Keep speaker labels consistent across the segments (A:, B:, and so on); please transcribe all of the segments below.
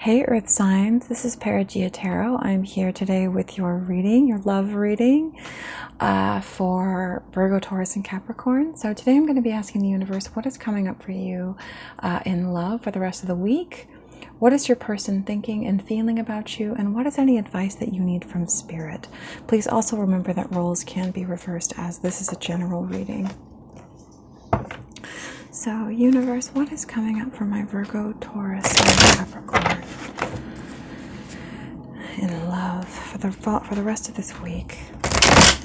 A: Hey Earth signs, this is Perigaea Tarot. I'm here today with your reading, your love reading for Virgo, Taurus, and Capricorn. So today I'm going to be asking the universe, what is coming up for you in love for the rest of the week? What is your person thinking and feeling about you? And what is any advice that you need from Spirit? Please also remember that roles can be reversed as this is a general reading. So, universe, what is coming up for my Virgo, Taurus, and Capricorn in love for the rest of this week?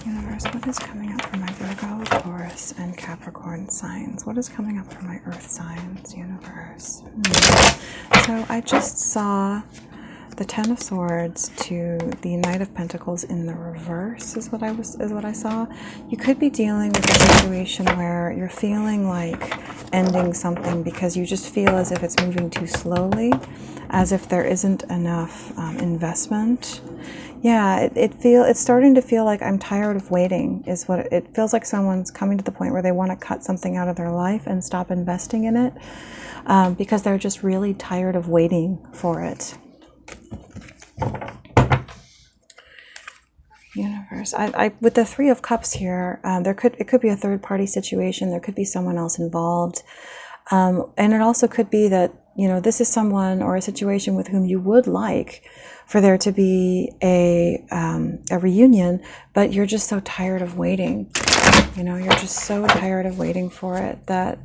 A: Universe, what is coming up for my Virgo, Taurus, and Capricorn signs? What is coming up for my Earth signs, universe? So, I just saw the Ten of Swords to the Knight of Pentacles in the reverse is what I saw. You could be dealing with a situation where you're feeling like ending something because you just feel as if it's moving too slowly, as if there isn't enough investment. Yeah, it's starting to feel like I'm tired of waiting is what it feels like. Someone's coming to the point where they want to cut something out of their life and stop investing in it because they're just really tired of waiting for it. Universe, I with the Three of Cups here, it could be a third party situation. There could be someone else involved, and it also could be that this is someone or a situation with whom you would like for there to be a reunion, but you're just so tired of waiting. You're just so tired of waiting for it that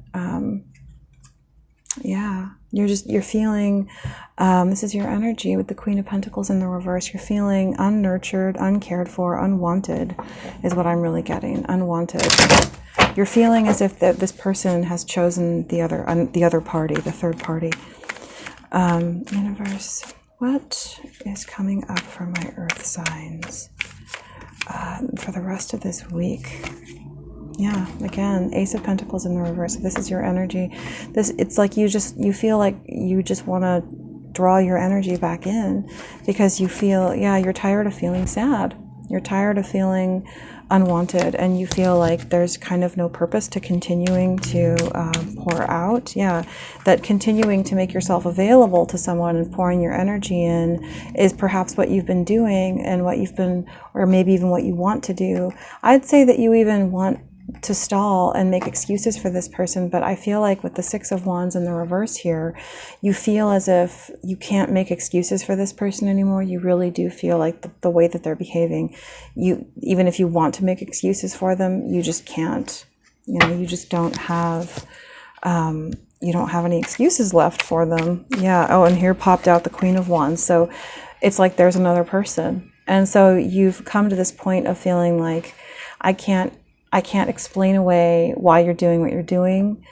A: you're feeling, this is your energy with the Queen of Pentacles in the reverse. You're feeling unnurtured, uncared for, unwanted is what I'm really getting. Unwanted. You're feeling as if this person has chosen the other party, the third party. Universe, what is coming up for my Earth signs for the rest of this week? Yeah, again, Ace of Pentacles in the reverse. This is your energy. It's like you feel like you just want to draw your energy back in because you feel, you're tired of feeling sad. You're tired of feeling unwanted, and you feel like there's kind of no purpose to continuing to pour out. Yeah, that continuing to make yourself available to someone and pouring your energy in is perhaps what you've been doing and or maybe even what you want to do. I'd say that you even want to stall and make excuses for this person, but I feel like with the Six of Wands in the reverse here, you feel as if you can't make excuses for this person anymore. You really do feel like the way that they're behaving, even if you want to make excuses for them, you just can't. You just don't have any excuses left for them. Yeah. Oh, and here popped out the Queen of Wands. So it's like there's another person. And so you've come to this point of feeling like, I can't explain away why you're doing what you're doing.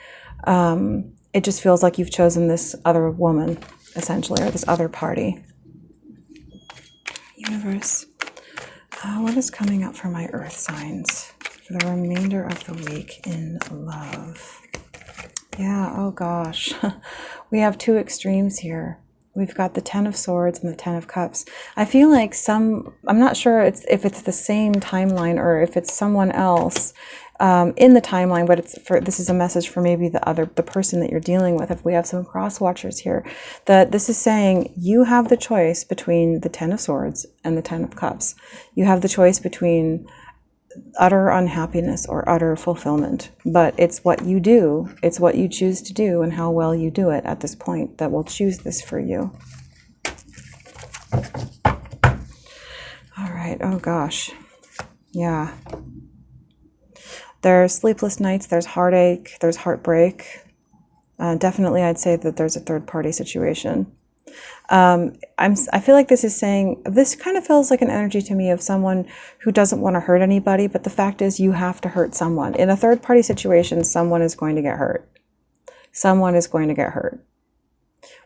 A: It just feels like you've chosen this other woman, essentially, or this other party. Universe, what is coming up for my Earth signs for the remainder of the week in love? Yeah, oh gosh. We have two extremes here. We've got the Ten of Swords and the Ten of Cups. I feel like I'm not sure if it's the same timeline or if it's someone else in the timeline, but this is a message for maybe the person that you're dealing with. If we have some cross watchers here, that this is saying you have the choice between the Ten of Swords and the Ten of Cups. You have the choice between utter unhappiness or utter fulfillment, but it's what you do, it's what you choose to do and how well you do it at this point that will choose this for you. All right, oh gosh, yeah, there's sleepless nights, there's heartache, there's heartbreak. Definitely I'd say that there's a third party situation. I feel like this is saying, this kind of feels like an energy to me of someone who doesn't want to hurt anybody, but the fact is you have to hurt someone. In a third party situation, someone is going to get hurt. Someone is going to get hurt.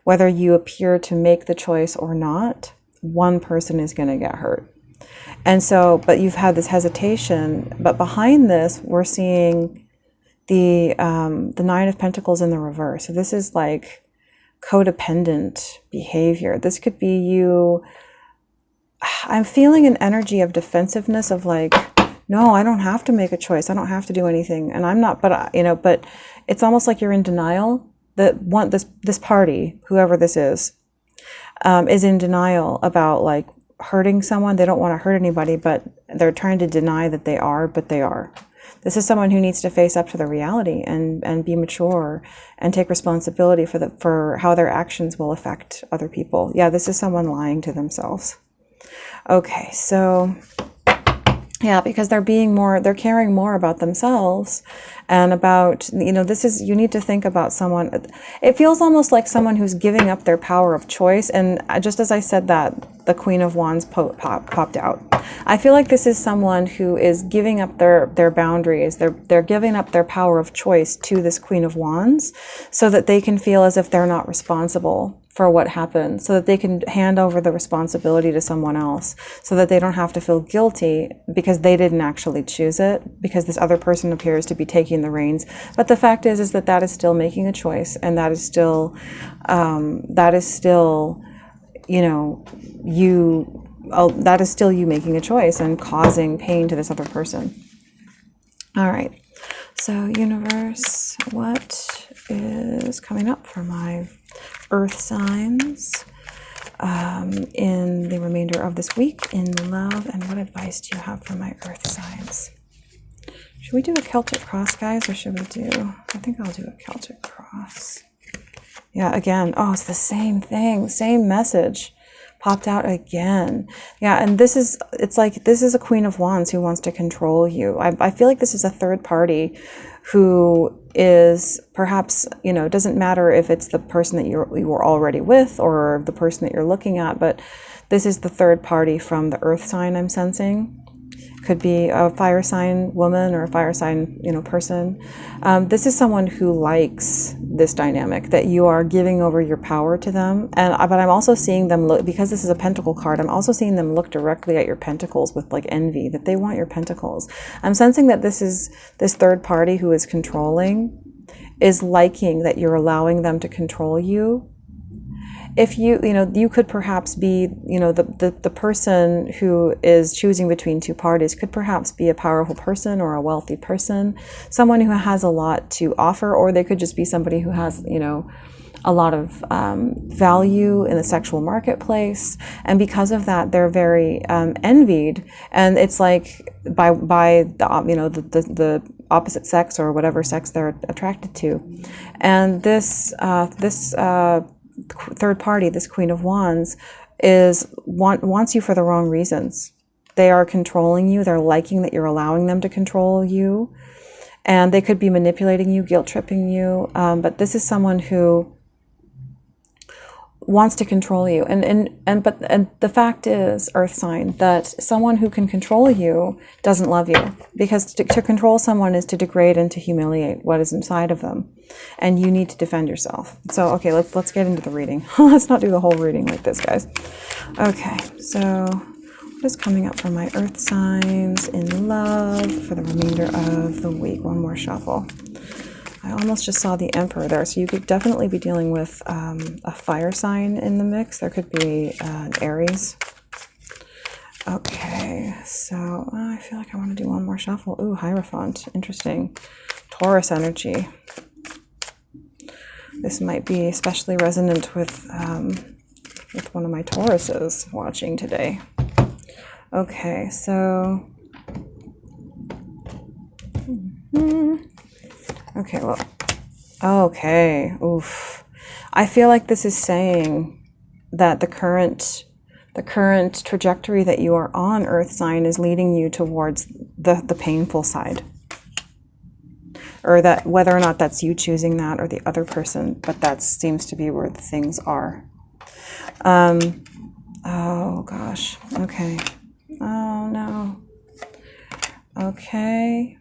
A: Whether you appear to make the choice or not, one person is going to get hurt. And so, but you've had this hesitation, but behind this, we're seeing the Nine of Pentacles in the reverse. So this is like codependent behavior. This could be you. I'm feeling an energy of defensiveness of like, no, I don't have to make a choice. I don't have to do anything. And I'm not, but it's almost like you're in denial that this party, whoever this is, is in denial about like hurting someone. They don't want to hurt anybody, but they're trying to deny that they are, but they are. This is someone who needs to face up to the reality and be mature and take responsibility for how their actions will affect other people. Yeah, this is someone lying to themselves. Okay, so yeah, because they're caring more about themselves and about, you need to think about someone. It feels almost like someone who's giving up their power of choice. And just as I said that, the Queen of Wands popped out. I feel like this is someone who is giving up their boundaries. They're giving up their power of choice to this Queen of Wands so that they can feel as if they're not responsible for what happened, so that they can hand over the responsibility to someone else, so that they don't have to feel guilty because they didn't actually choose it, because this other person appears to be taking the reins. But the fact is that is still making a choice, and that is still you making a choice and causing pain to this other person. All right. So universe, what is coming up for my earth signs in the remainder of this week in love, and what advice do you have for my earth signs? Should we do a Celtic cross, guys, or should we I think I'll do a Celtic cross. Yeah, again, it's the same thing, same message popped out again. Yeah, and this is a Queen of Wands who wants to control you. I feel like this is a third party who is perhaps, it doesn't matter if it's the person that you were already with or the person that you're looking at, but this is the third party from the earth sign I'm sensing. Could be a fire sign woman or a fire sign, person. This is someone who likes this dynamic, that you are giving over your power to them. But I'm also seeing them look, because this is a pentacle card, I'm also seeing them look directly at your pentacles with like envy, that they want your pentacles. I'm sensing that this third party who is controlling is liking that you're allowing them to control you. If you could perhaps be, the person who is choosing between two parties could perhaps be a powerful person or a wealthy person, someone who has a lot to offer, or they could just be somebody who has, a lot of value in the sexual marketplace. And because of that, they're very envied. And it's like by the opposite sex or whatever sex they're attracted to. And this third party, this Queen of Wands, wants you for the wrong reasons. They are controlling you. They're liking that you're allowing them to control you, and they could be manipulating you, guilt tripping you. But this is someone who wants to control you, and the fact is, earth sign, that someone who can control you doesn't love you, because to control someone is to degrade and to humiliate what is inside of them, and you need to defend yourself. So okay, let's get into the reading. Let's not do the whole reading like this, guys. Okay, so what is coming up for my earth signs in love for the remainder of the week? One more shuffle. I almost just saw the Emperor there, so you could definitely be dealing with a fire sign in the mix. There could be an Aries. Okay, so I feel like I want to do one more shuffle. Ooh, Hierophant. Interesting. Taurus energy. This might be especially resonant with one of my Tauruses watching today. Okay, so... Okay, well, okay, oof. I feel like this is saying that the current trajectory that you are on, earth sign, is leading you towards the painful side. Or that whether or not that's you choosing that or the other person, but that seems to be where the things are. Oh gosh, okay. Oh no. Okay.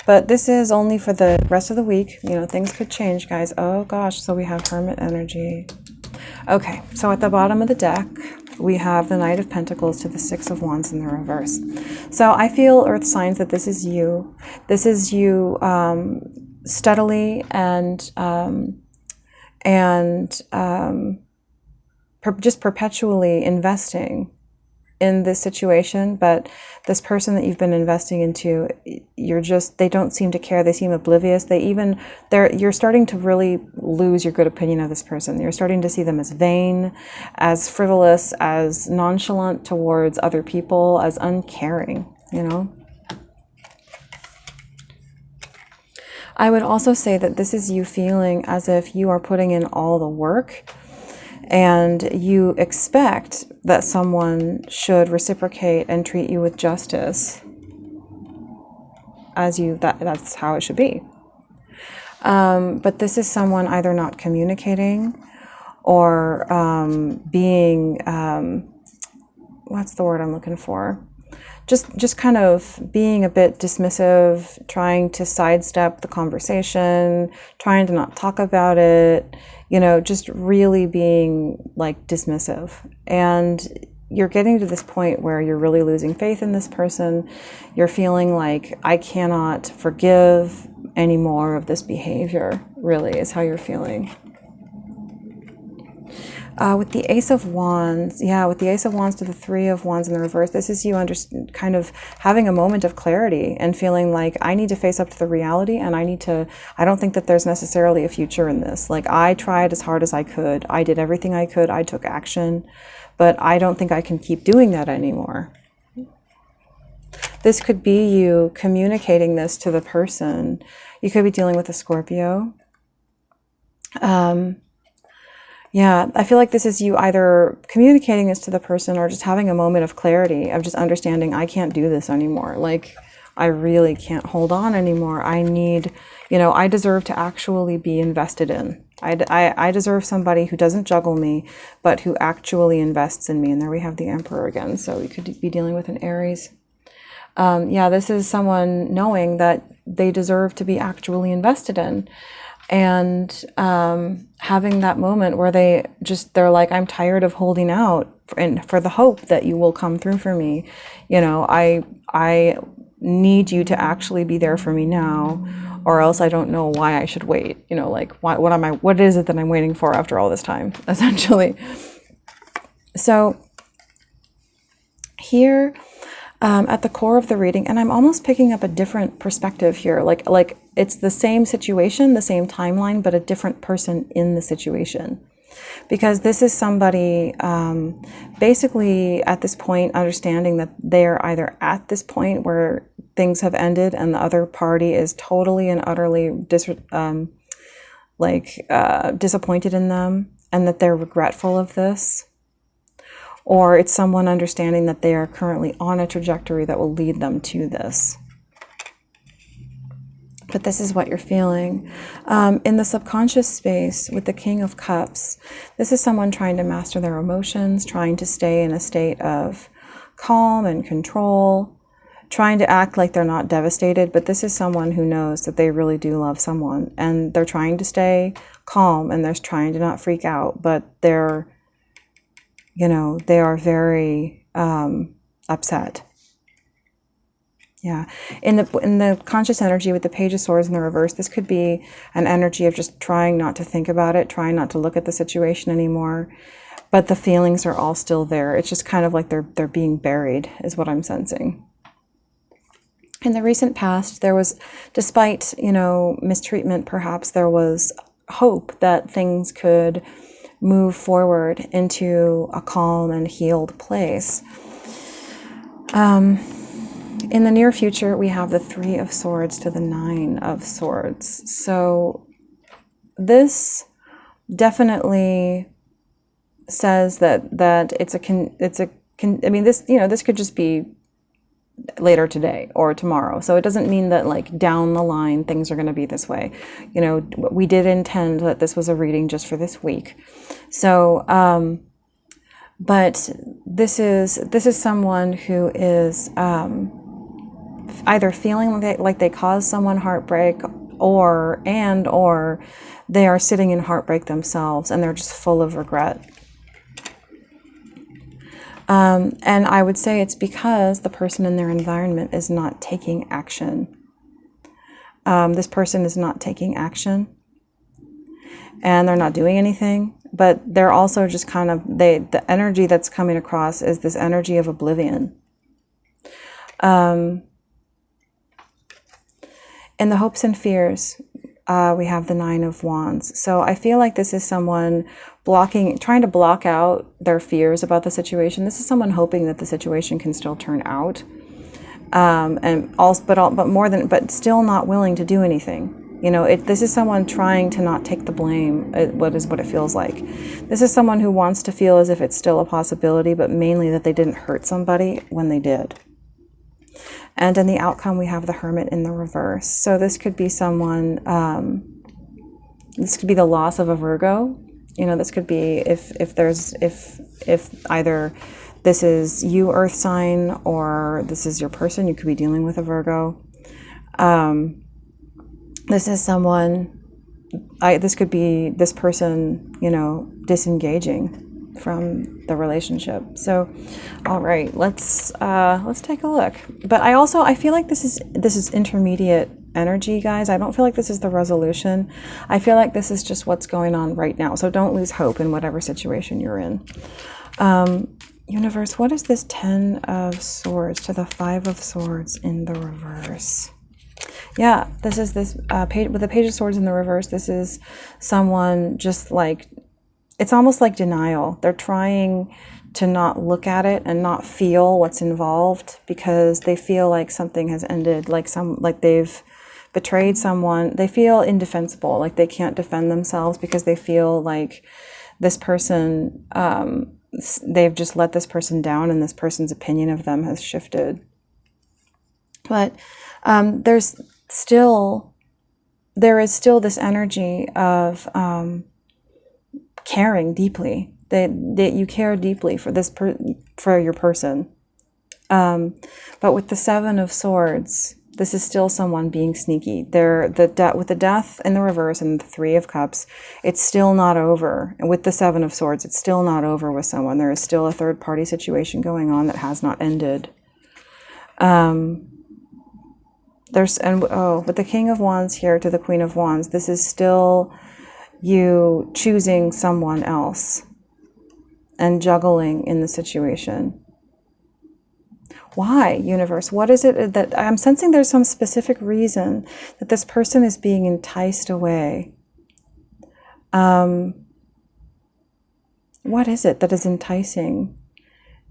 A: But this is only for the rest of the week. Things could change, guys. Oh gosh, so we have Hermit energy. Okay, so at the bottom of the deck, we have the Knight of Pentacles to the Six of Wands in the reverse. So I feel, earth signs, that this is you. This is you steadily and just perpetually investing in this situation, but this person that you've been investing into, they don't seem to care. They seem oblivious. You're starting to really lose your good opinion of this person. You're starting to see them as vain, as frivolous, as nonchalant towards other people, as uncaring, I would also say that this is you feeling as if you are putting in all the work and you expect that someone should reciprocate and treat you with justice that's how it should be. But this is someone either not communicating or being, what's the word I'm looking for? Just kind of being a bit dismissive, trying to sidestep the conversation, trying to not talk about it, just really being like dismissive. And you're getting to this point where you're really losing faith in this person. You're feeling like, I cannot forgive any more of this behavior, really, is how you're feeling. With the Ace of Wands, with the Ace of Wands to the Three of Wands in the reverse, this is you kind of having a moment of clarity and feeling like, I need to face up to the reality, and I don't think that there's necessarily a future in this. Like, I tried as hard as I could. I did everything I could. I took action, but I don't think I can keep doing that anymore. This could be you communicating this to the person. You could be dealing with a Scorpio. I feel like this is you either communicating this to the person or just having a moment of clarity of just understanding, I can't do this anymore. Like, I really can't hold on anymore. I need, I deserve to actually be invested in. I deserve somebody who doesn't juggle me, but who actually invests in me. And there we have the Emperor again. So we could be dealing with an Aries. This is someone knowing that they deserve to be actually invested in. And having that moment where they're like, I'm tired of holding out for the hope that you will come through for me. I need you to actually be there for me now, or else I don't know why I should wait. What is it that I'm waiting for after all this time, essentially? So here, at the core of the reading, and I'm almost picking up a different perspective here, like it's the same situation, the same timeline, but a different person in the situation. Because this is somebody basically at this point understanding that they're either at this point where things have ended and the other party is totally and utterly disappointed in them and that they're regretful of this. Or it's someone understanding that they are currently on a trajectory that will lead them to this. But this is what you're feeling. In the subconscious space with the King of Cups, this is someone trying to master their emotions, trying to stay in a state of calm and control, trying to act like they're not devastated. But this is someone who knows that they really do love someone. And they're trying to stay calm and they're trying to not freak out. But they are very upset. Yeah. In the conscious energy with the Page of Swords in the reverse, this could be an energy of just trying not to think about it, trying not to look at the situation anymore. But the feelings are all still there. It's just kind of like they're being buried, is what I'm sensing. In the recent past, there was, despite, mistreatment, perhaps there was hope that things could move forward into a calm and healed place. In the near future, we have the Three of Swords to the Nine of Swords. So this definitely says that this could just be later today or tomorrow. So it doesn't mean that like down the line things are going to be this way. We did intend that this was a reading just for this week. So but this is someone who is either feeling like they caused someone heartbreak or they are sitting in heartbreak themselves and they're just full of regret. And I would say it's because the person in their environment is not taking action. This person is not taking action and they're not doing anything. but they're also just kind of, the energy that's coming across is this energy of oblivion. In the hopes and fears, we have the Nine of Wands. So I feel like this is someone trying to block out their fears about the situation. This is someone hoping that the situation can still turn out, and also, but still not willing to do anything. You know, this is someone trying to not take the blame. What it feels like. This is someone who wants to feel as if it's still a possibility, but mainly that they didn't hurt somebody when they did. And in the outcome, we have the Hermit in the reverse. So this could be someone, this could be the loss of a Virgo. You know, this could be if either this is you, Earth sign, or this is your person, you could be dealing with a Virgo. This is someone, this could be this person, you know, disengaging from the relationship. So, all right, let's take a look. But I feel like this is intermediate energy, guys. I don't feel like this is the resolution. I feel like this is just what's going on right now. So don't lose hope in whatever situation you're in. Universe, what is this Ten of Swords to the Five of Swords in the reverse? Yeah, this is this page with the Page of Swords in the reverse. This is someone just like, it's almost like denial. They're trying to not look at it and not feel what's involved because they feel like something has ended, like they've betrayed someone. They feel indefensible, like they can't defend themselves because they feel like this person, they've just let this person down and this person's opinion of them has shifted. But there is still this energy of caring deeply, that you care deeply for for your person. But with the Seven of Swords, this is still someone being sneaky. With the Death in the reverse and the Three of Cups, it's still not over. And with the Seven of Swords, it's still not over with someone. There is still a third party situation going on that has not ended. With the King of Wands here to the Queen of Wands, this is still you choosing someone else and juggling in the situation. Why, universe? What is it that I'm sensing? There's some specific reason that this person is being enticed away. What is it that is enticing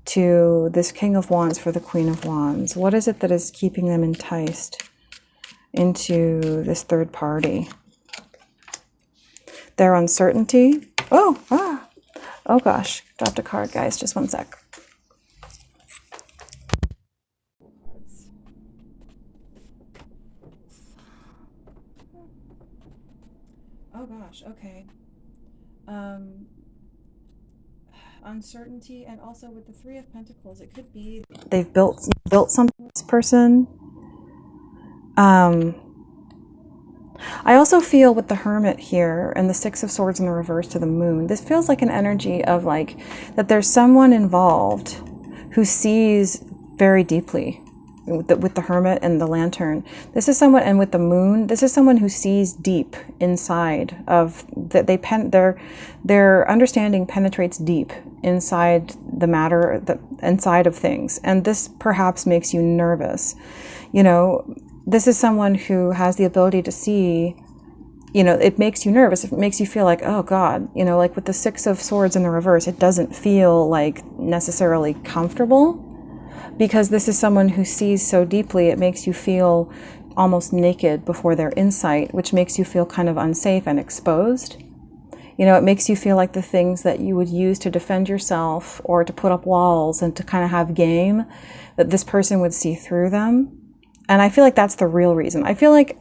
A: to this King of Wands for the Queen of Wands? What is it that is keeping them enticed into this third party? Their uncertainty. Oh gosh, dropped a card, guys. Just one sec. Oh gosh, okay. Uncertainty, and also with the Three of Pentacles, it could be they've built something with this person. I also feel with the Hermit here and the Six of Swords in the reverse to the Moon, this feels like an energy of like that there's someone involved who sees very deeply with the Hermit and the Lantern. This is someone, and with the Moon, this is someone who sees deep inside of that. Their understanding penetrates deep inside the matter, inside of things, and this perhaps makes you nervous. You know, this is someone who has the ability to see. You know, it makes you nervous. It makes you feel like, oh God, you know, like with the Six of Swords in the reverse, it doesn't feel like necessarily comfortable. Because this is someone who sees so deeply, it makes you feel almost naked before their insight, which makes you feel kind of unsafe and exposed. You know, it makes you feel like the things that you would use to defend yourself or to put up walls and to kind of have game, that this person would see through them. And I feel like that's the real reason. I feel like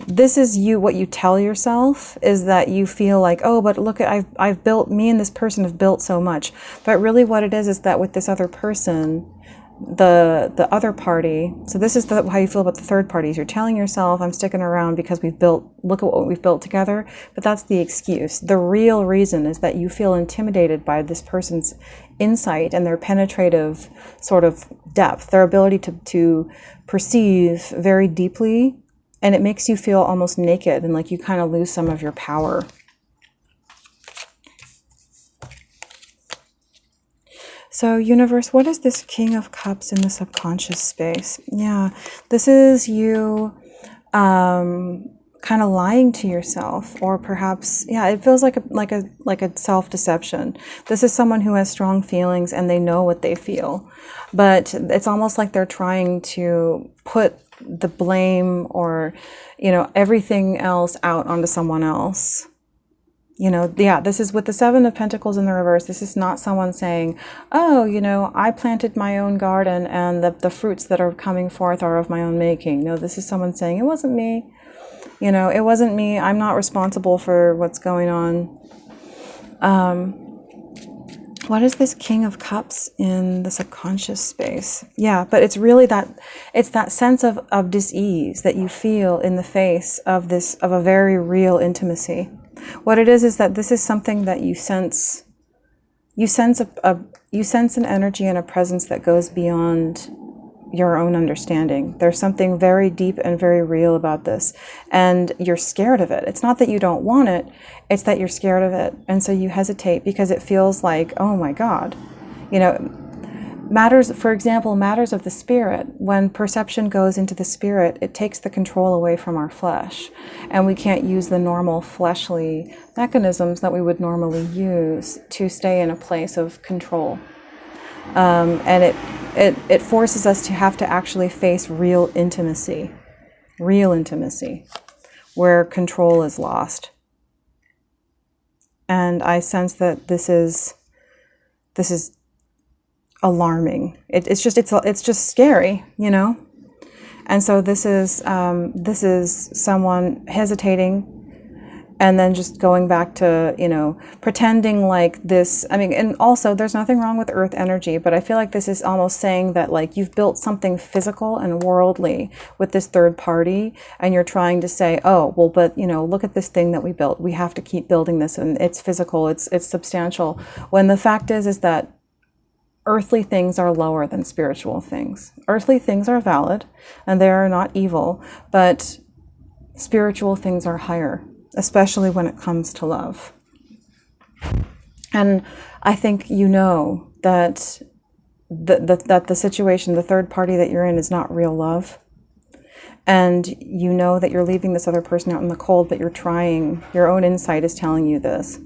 A: this is what you tell yourself is that you feel like, oh, but look, I've built, me and this person have built so much. But really what it is that with this other person, the other party, so this is how you feel about the third parties. You're telling yourself, I'm sticking around because look at what we've built together, but that's the excuse. The real reason is that you feel intimidated by this person's insight and their penetrative sort of depth, their ability to perceive very deeply, and it makes you feel almost naked and like you kind of lose some of your power. So universe, what is this King of Cups in the subconscious space? Yeah, this is you kind of lying to yourself, or perhaps, yeah, it feels like a self-deception. This is someone who has strong feelings and they know what they feel, but it's almost like they're trying to put the blame or, you know, everything else out onto someone else. You know, yeah, this is with the Seven of Pentacles in the reverse. This is not someone saying, oh, you know, I planted my own garden and the fruits that are coming forth are of my own making. No, this is someone saying, it wasn't me. You know, it wasn't me. I'm not responsible for what's going on. What is this King of Cups in the subconscious space? Yeah, but it's really it's that sense of dis-ease that you feel in the face of a very real intimacy. What it is that this is something that you sense. You sense an energy and a presence that goes beyond your own understanding. There's something very deep and very real about this, and you're scared of it. It's not that you don't want it, it's that you're scared of it, and so you hesitate because it feels like, oh my God, you know, matters, for example, matters of the spirit. When perception goes into the spirit, it takes the control away from our flesh, and we can't use the normal fleshly mechanisms that we would normally use to stay in a place of control. And it forces us to have to actually face real intimacy, where control is lost. And I sense that this is alarming. It's just scary, you know. And so this is someone hesitating, and then just going back to, you know, pretending like this. I mean, and also there's nothing wrong with earth energy, but I feel like this is almost saying that, like, you've built something physical and worldly with this third party, and you're trying to say, oh, well, but, you know, look at this thing that we built. We have to keep building this, and it's physical, it's substantial. When the fact is that earthly things are lower than spiritual things. Earthly things are valid, and they are not evil, but spiritual things are higher, especially when it comes to love. And I think you know that that the situation, the third party that you're in, is not real love. And you know that you're leaving this other person out in the cold, but you're trying, your own insight is telling you this.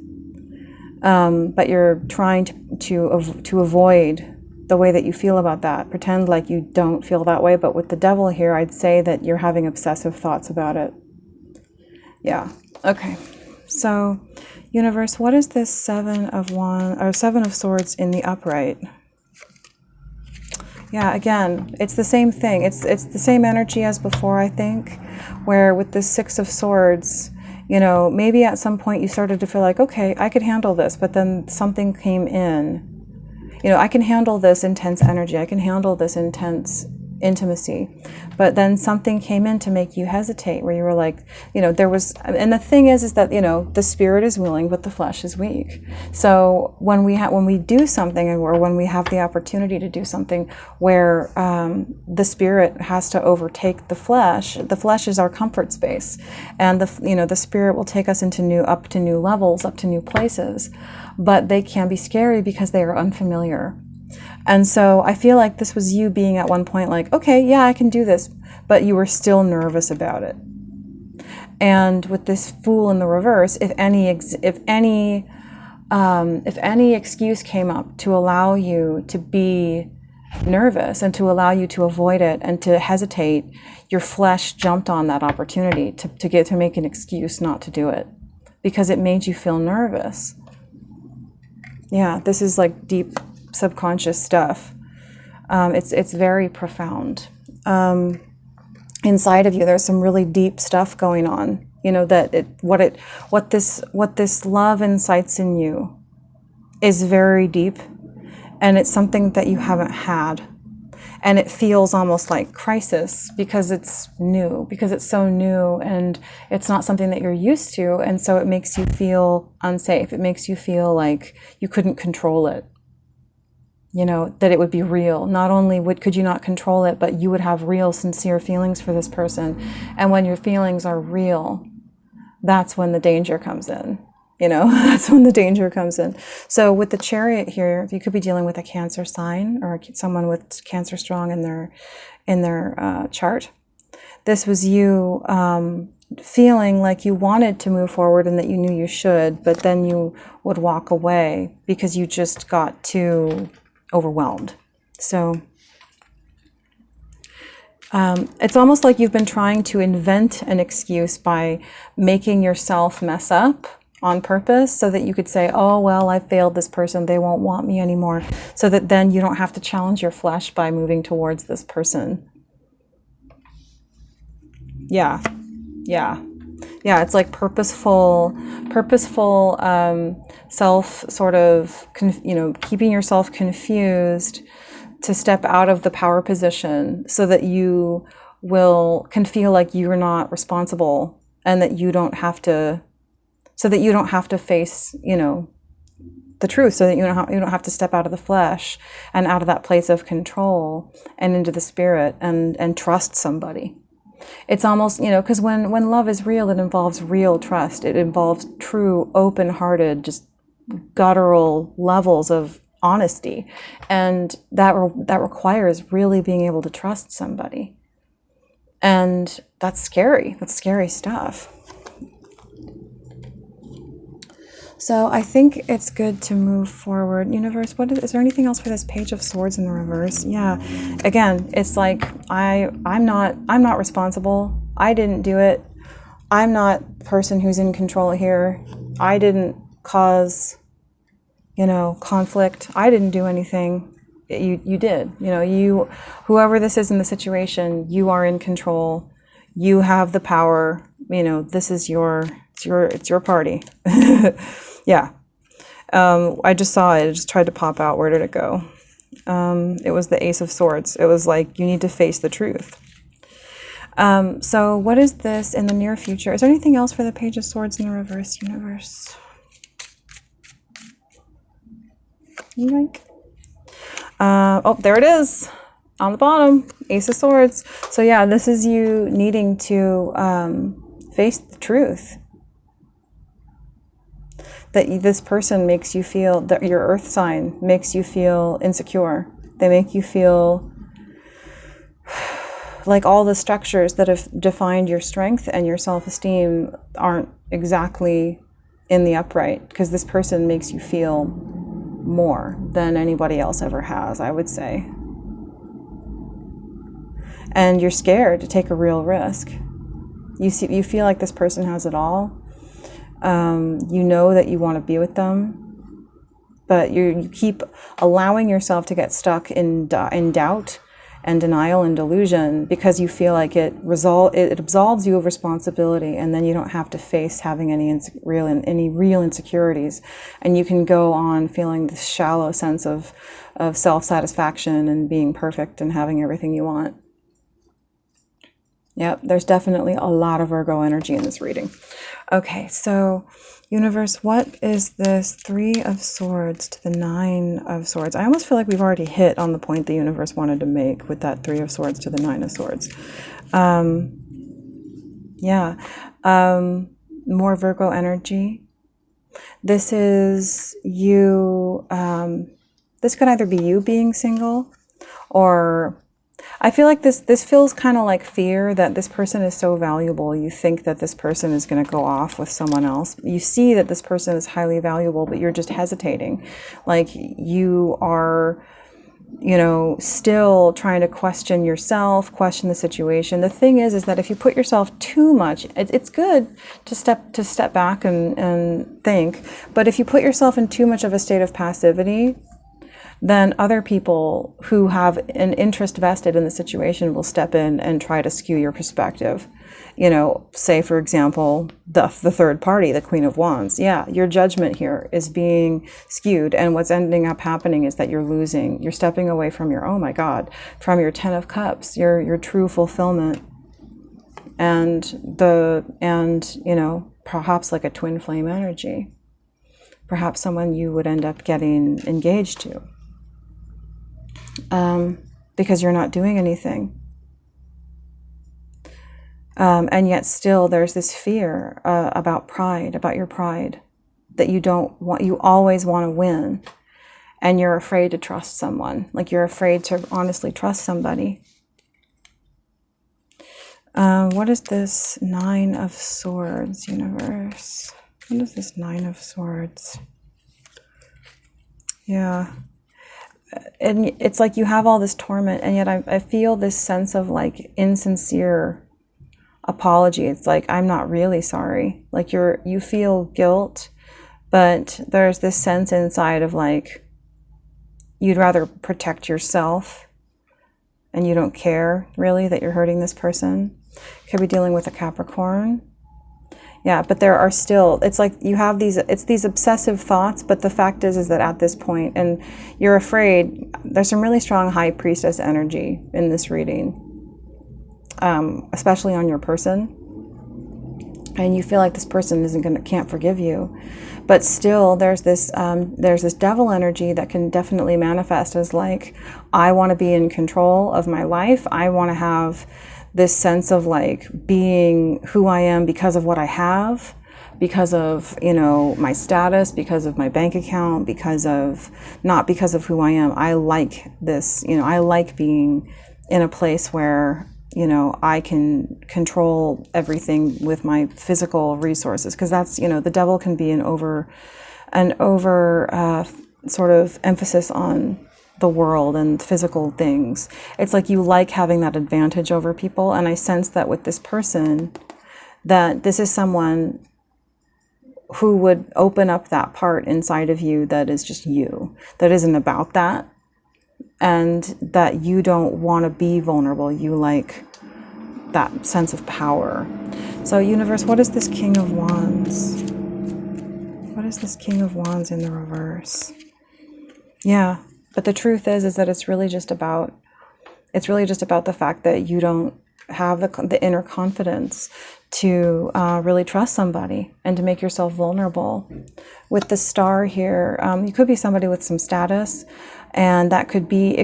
A: But you're trying to avoid the way that you feel about that. Pretend like you don't feel that way, but with the devil here, I'd say that you're having obsessive thoughts about it. Yeah. Okay. So, universe, what is this Seven of Swords in the upright? Yeah, again, it's the same thing. It's the same energy as before, I think, where with the Six of Swords, you know, maybe at some point you started to feel like, okay, I could handle this, but then something came in. You know, I can handle this intense energy. I can handle this intense intimacy. But then something came in to make you hesitate, where you were like, you know, there was, and the thing is that, you know, the spirit is willing, but the flesh is weak. So when we do something, or when we have the opportunity to do something where the spirit has to overtake the flesh is our comfort space, and the spirit will take us up to new levels, up to new places, but they can be scary because they are unfamiliar. And so I feel like this was you being at one point like, okay, yeah, I can do this, but you were still nervous about it. And with this Fool in the reverse, if any excuse came up to allow you to be nervous and to allow you to avoid it and to hesitate, your flesh jumped on that opportunity to make an excuse not to do it because it made you feel nervous. Yeah, this is like deep subconscious stuff. It's very profound. Inside of you, there's some really deep stuff going on. You know, that what this love incites in you is very deep, and it's something that you haven't had, and it feels almost like crisis because it's new, because it's so new, and it's not something that you're used to, and so it makes you feel unsafe. It makes you feel like you couldn't control it. You know, that it would be real. Not only could you not control it, but you would have real, sincere feelings for this person. And when your feelings are real, that's when the danger comes in. That's when the danger comes in. So with the Chariot here, you could be dealing with a Cancer sign or someone with Cancer strong in their chart. This was you feeling like you wanted to move forward and that you knew you should, but then you would walk away because you just got too overwhelmed. So it's almost like you've been trying to invent an excuse by making yourself mess up on purpose so that you could say, oh, well, I failed this person. They won't want me anymore. So that then you don't have to challenge your flesh by moving towards this person. Yeah. It's like purposeful self sort of, keeping yourself confused to step out of the power position so that you can feel like you're not responsible and that you don't have to, so that you don't have to face, the truth, so that you don't have to step out of the flesh and out of that place of control and into the spirit and trust somebody. It's almost, because when love is real, it involves real trust. It involves true, open-hearted, just guttural levels of honesty. And that requires really being able to trust somebody. And that's scary. That's scary stuff. So I think it's good to move forward. Universe, is there anything else for this Page of Swords in the reverse? Yeah. Again, it's like I'm not responsible. I didn't do it. I'm not the person who's in control here. I didn't cause, conflict. I didn't do anything. You did. Whoever this is in the situation, you are in control. You have the power. This is it's your party. Yeah. I just saw it. It just tried to pop out. Where did it go? It was the Ace of Swords. It was like, you need to face the truth. So what is this in the near future? Is there anything else for the Page of Swords in the reverse, universe? Yoink. Oh, there it is. On the bottom, Ace of Swords. So yeah, this is you needing to face the truth. That this person makes you feel, that your earth sign makes you feel insecure. They make you feel like all the structures that have defined your strength and your self-esteem aren't exactly in the upright, because this person makes you feel more than anybody else ever has, I would say. And you're scared to take a real risk. You feel like this person has it all. You know that you want to be with them, but you keep allowing yourself to get stuck in doubt and denial and delusion because you feel like it absolves you of responsibility, and then you don't have to face having any real insecurities, and you can go on feeling this shallow sense of self-satisfaction and being perfect and having everything you want. Yep, there's definitely a lot of Virgo energy in this reading. Okay, so universe, what is this 3 of Swords to the 9 of Swords? I almost feel like we've already hit on the point the universe wanted to make with that 3 of Swords to the 9 of Swords. More Virgo energy. This is you, this could either be you being single, or I feel like this feels kind of like fear that this person is so valuable. You think that this person is going to go off with someone else. You see that this person is highly valuable, but you're just hesitating. Like you are, still trying to question yourself, question the situation. The thing is that if you put yourself too much, it's good to step back and think. But if you put yourself in too much of a state of passivity, then other people who have an interest vested in the situation will step in and try to skew your perspective. Say, for example, the third party, the Queen of Wands. Yeah, your judgment here is being skewed. And what's ending up happening is that you're stepping away from from your 10 of Cups, your true fulfillment. And perhaps like a twin flame energy. Perhaps someone you would end up getting engaged to. Because you're not doing anything. And yet still there's this fear about your pride, that you don't want, you always want to win, and you're afraid to trust someone. Like you're afraid to honestly trust somebody. What is this Nine of Swords, universe? What is this Nine of Swords? Yeah. And it's like you have all this torment, and yet I feel this sense of like insincere apology. It's like, I'm not really sorry. Like you feel guilt, but there's this sense inside of like, you'd rather protect yourself and you don't care really that you're hurting this person. Could be dealing with a Capricorn. Yeah, but there are still, it's like you have these obsessive thoughts, but the fact is that at this point, and you're afraid, there's some really strong High Priestess energy in this reading, especially on your person. And you feel like this person can't forgive you. But still, there's this devil energy that can definitely manifest as like, I want to be in control of my life. I want to have this sense of like being who I am because of what I have, because of, my status, because of my bank account, not because of who I am. I like this, I like being in a place where, I can control everything with my physical resources. Because that's, the devil can be an over sort of emphasis on the world and physical things. It's like you like having that advantage over people. And I sense that with this person, that this is someone who would open up that part inside of you that is just you, that isn't about that, and that you don't want to be vulnerable. You like that sense of power. So universe, what is this King of Wands? What is this King of Wands in the reverse? Yeah. But the truth is that it's really just about the fact that you don't have the inner confidence to really trust somebody and to make yourself vulnerable. With the Star here, you could be somebody with some status, and it could be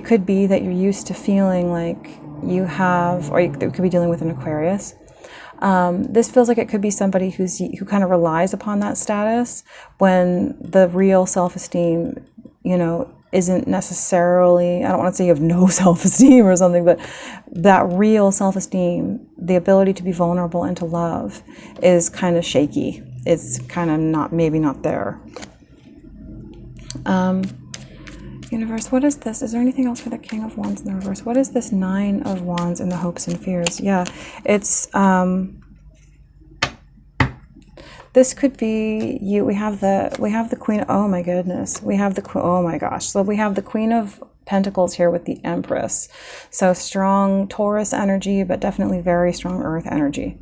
A: that you're used to feeling like you have, or you could be dealing with an Aquarius. This feels like it could be somebody who kind of relies upon that status when the real self-esteem, isn't necessarily, I don't want to say you have no self-esteem or something, but that real self-esteem, the ability to be vulnerable and to love, is kind of shaky. It's kind of maybe not there. Universe, what is this? Is there anything else for the King of Wands in the reverse? What is this Nine of Wands in the hopes and fears? Yeah, it's, this could be you. We have the Queen. Oh my goodness. Oh my gosh. So we have the Queen of Pentacles here with the Empress. So strong Taurus energy, but definitely very strong Earth energy.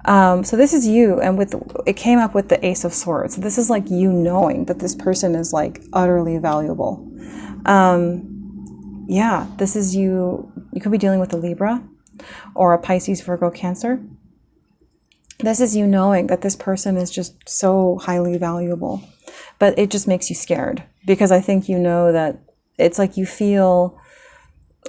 A: So this is you, and it came up with the Ace of Swords. So this is like you knowing that this person is like utterly valuable. Yeah, this is you. You could be dealing with a Libra or a Pisces, Virgo, Cancer. This is you knowing that this person is just so highly valuable, but it just makes you scared, because I think that it's like you feel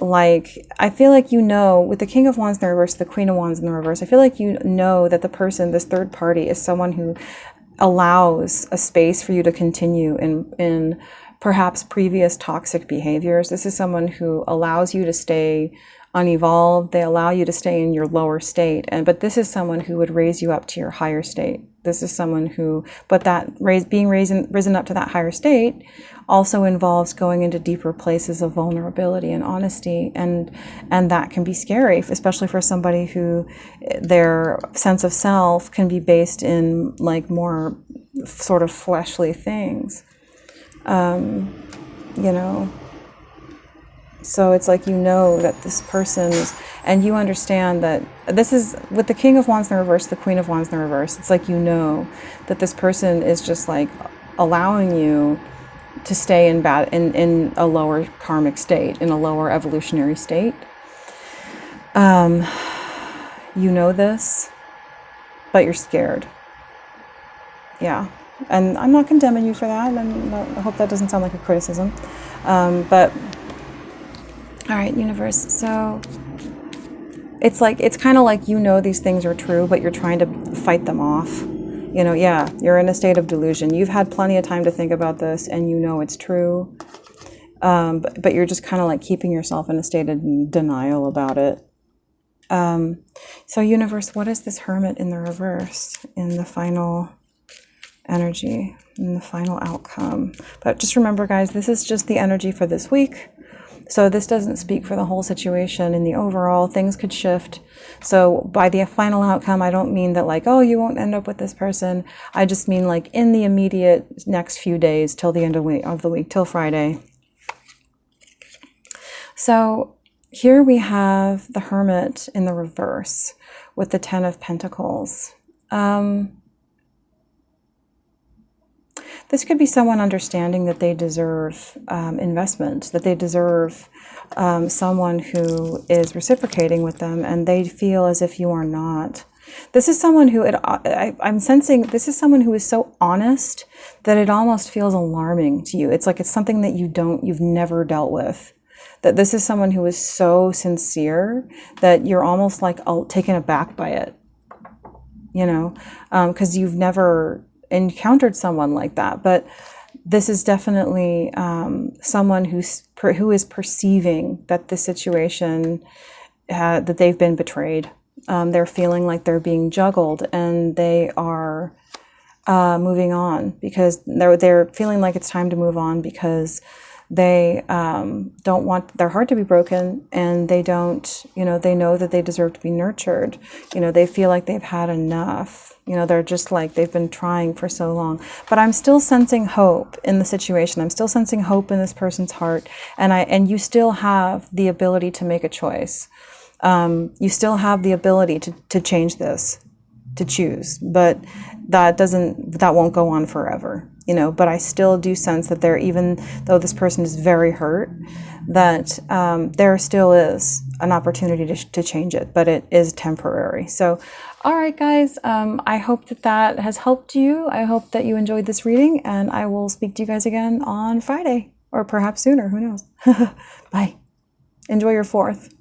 A: like, I feel like with the King of Wands in the reverse, the Queen of Wands in the reverse, I feel like that the person, this third party, is someone who allows a space for you to continue in perhaps previous toxic behaviors. This is someone who allows you to stay unevolved. They allow you to stay in your lower state, but this is someone who would raise you up to your higher state. This is someone being risen up to that higher state also involves going into deeper places of vulnerability and honesty, and that can be scary, especially for somebody who their sense of self can be based in like more sort of fleshly things. So it's like that this person is, and you understand that this is, with the King of Wands in the reverse, the Queen of Wands in the reverse, it's like that this person is just like allowing you to stay in a lower karmic state, in a lower evolutionary state. This, but you're scared. Yeah. And I'm not condemning you for that, and I hope that doesn't sound like a criticism. But all right, universe. So it's kind of like these things are true, but you're trying to fight them off. You know, yeah, you're in a state of delusion. You've had plenty of time to think about this and you know it's true. But you're just kind of like keeping yourself in a state of denial about it. So universe, what is this Hermit in the reverse in the final energy, in the final outcome? But just remember, guys, this is just the energy for this week. So this doesn't speak for the whole situation. In the overall, things could shift. So by the final outcome, I don't mean that like, oh, you won't end up with this person. I just mean like in the immediate next few days till the end of the week, till Friday. So here we have the Hermit in the reverse with the Ten of Pentacles. This could be someone understanding that they deserve investment, that they deserve someone who is reciprocating with them, and they feel as if you are not. This is someone who, I'm sensing, this is someone who is so honest that it almost feels alarming to you. It's like it's something that you've never dealt with. That this is someone who is so sincere that you're almost like taken aback by it, you know, because you've never encountered someone like that. But this is definitely someone who is perceiving that the situation, that they've been betrayed. They're feeling like they're being juggled, and they are moving on because they're feeling like it's time to move on because they don't want their heart to be broken, and they don't, you know, they know that they deserve to be nurtured. You know, they feel like they've had enough. You know, they're just like, they've been trying for so long. But I'm still sensing hope in the situation. I'm still sensing hope in this person's heart. And you still have the ability to make a choice. You still have the ability to change this, to choose. But that won't go on forever. You know, but I still do sense that even though this person is very hurt, that there still is an opportunity to change it, but it is temporary. So, all right, guys, I hope that has helped you. I hope that you enjoyed this reading, and I will speak to you guys again on Friday, or perhaps sooner, who knows. Bye. Enjoy your 4th.